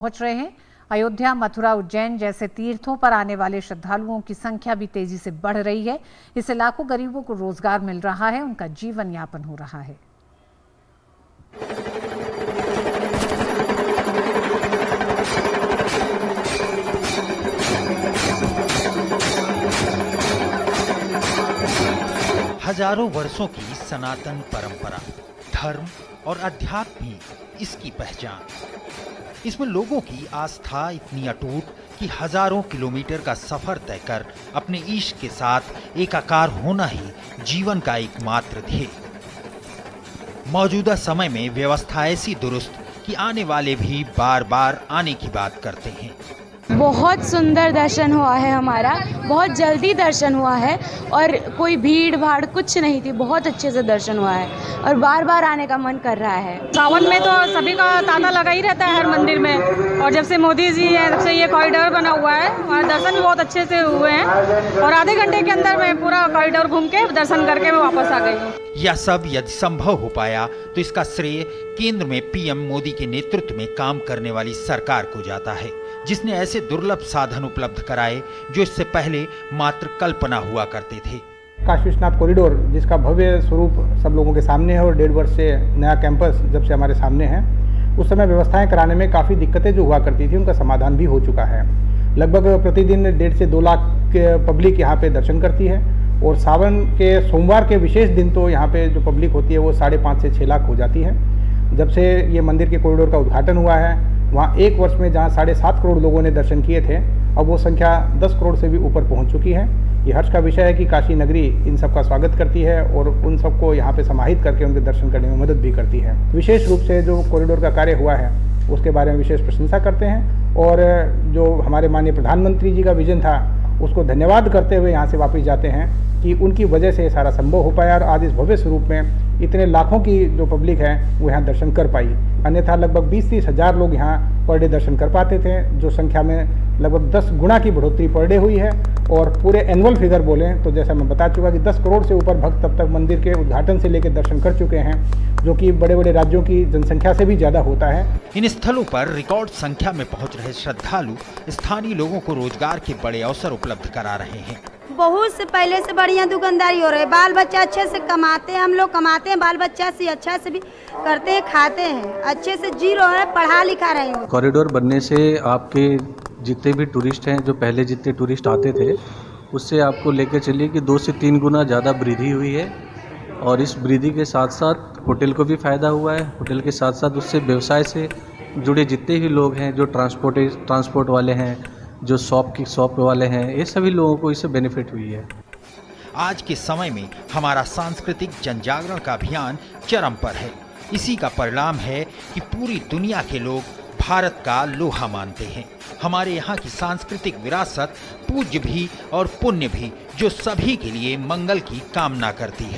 पहुंच रहे हैं। अयोध्या, मथुरा, उज्जैन जैसे तीर्थों पर आने वाले श्रद्धालुओं की संख्या भी तेजी से बढ़ रही है। इससे लाखों गरीबों को रोजगार मिल रहा है, उनका जीवन यापन हो रहा है। हजारों वर्षों की सनातन परंपरा, धर्म और अध्यात्म ही इसकी पहचान। इसमें लोगों की आस्था इतनी अटूट कि हजारों किलोमीटर का सफर तय कर अपने ईश्वर के साथ एकाकार होना ही जीवन का एकमात्र ध्येय। मौजूदा समय में व्यवस्था ऐसी दुरुस्त कि आने वाले भी बार बार आने की बात करते हैं। बहुत सुंदर दर्शन हुआ है हमारा, बहुत जल्दी दर्शन हुआ है और कोई भीड़ भाड़ कुछ नहीं थी। बहुत अच्छे से दर्शन हुआ है और बार बार आने का मन कर रहा है। सावन में तो सभी का तांता लगा ही रहता है हर मंदिर में, और जब से मोदी जी है तब से ये कॉरिडोर बना हुआ है और दर्शन भी बहुत अच्छे से हुए हैं और आधे घंटे के अंदर मैं पूरा कॉरिडोर घूम के दर्शन करके मैं वापस आ गई हूँ। यह सब यदि संभव हो पाया तो इसका श्रेय केंद्र में पीएम मोदी के नेतृत्व में काम करने वाली सरकार को जाता है, जिसने ऐसे दुर्लभ साधन उपलब्ध कराए जो इससे पहले मात्र कल्पना हुआ करते थे। काशी विश्वनाथ कॉरिडोर, जिसका भव्य स्वरूप सब लोगों के सामने है और 1.5 वर्ष से नया कैंपस जब से हमारे सामने है, उस समय व्यवस्थाएं कराने में काफ़ी दिक्कतें जो हुआ करती थी उनका समाधान भी हो चुका है। लगभग प्रतिदिन 1.5 से 2 लाख पब्लिक यहाँ पे दर्शन करती है और सावन के सोमवार के विशेष दिन तो यहाँ पे जो पब्लिक होती है वो 5.5 से 6 लाख हो जाती है। जब से ये मंदिर के कॉरिडोर का उद्घाटन हुआ है, वहाँ 1 वर्ष में जहाँ 7.5 करोड़ लोगों ने दर्शन किए थे, अब वो संख्या 10 करोड़ से भी ऊपर पहुँच चुकी है। ये हर्ष का विषय है कि काशी नगरी इन सब का स्वागत करती है और उन सबको यहाँ पे समाहित करके उनके दर्शन करने में मदद भी करती है। विशेष रूप से जो कॉरिडोर का कार्य हुआ है उसके बारे में विशेष प्रशंसा करते हैं और जो हमारे माननीय प्रधानमंत्री जी का विजन था उसको धन्यवाद करते हुए यहाँ से वापस जाते हैं कि उनकी वजह से ये सारा संभव हो पाया और आज इस भव्य स्वरूप में इतने लाखों की जो पब्लिक है वो यहाँ दर्शन कर पाई। अन्यथा लगभग 20-30 हज़ार लोग यहाँ पर डे दर्शन कर पाते थे, जो संख्या में लगभग 10 गुना की बढ़ोतरी पर डे हुई है। और पूरे एनुअल फिगर बोलें तो जैसा मैं बता चुका कि 10 करोड़ से ऊपर भक्त तब तक मंदिर के उद्घाटन से लेकर दर्शन कर चुके हैं, जो कि बड़े बड़े राज्यों की जनसंख्या से भी ज़्यादा होता है। इन स्थलों पर रिकॉर्ड संख्या में पहुंच रहे श्रद्धालु स्थानीय लोगों को रोजगार के बड़े अवसर उपलब्ध करा रहे हैं। बहुत से पहले से बढ़िया दुकानदारी हो रही है, बाल बच्चा अच्छे से कमाते हैं, हम लोग कमाते हैं, बाल बच्चा से अच्छा से भी करते हैं, खाते हैं, अच्छे से जी रहे हैं, पढ़ा लिखा रहे हैं। कॉरिडोर बनने से आपके जितने भी टूरिस्ट हैं, जो पहले जितने टूरिस्ट आते थे उससे आपको लेकर चलिए कि 2 से 3 गुना ज़्यादा वृद्धि हुई है। और इस वृद्धि के साथ साथ होटल को भी फ़ायदा हुआ है। होटल के साथ साथ उससे व्यवसाय से जुड़े जितने भी लोग हैं, जो ट्रांसपोर्ट वाले हैं, जो शॉप वाले हैं, ये सभी लोगों को इससे बेनिफिट हुई है। आज के समय में हमारा सांस्कृतिक जनजागरण का अभियान चरम पर है। इसी का परिणाम है कि पूरी दुनिया के लोग भारत का लोहा मानते हैं। हमारे यहाँ की सांस्कृतिक विरासत पूज्य भी और पुण्य भी, जो सभी के लिए मंगल की कामना करती है।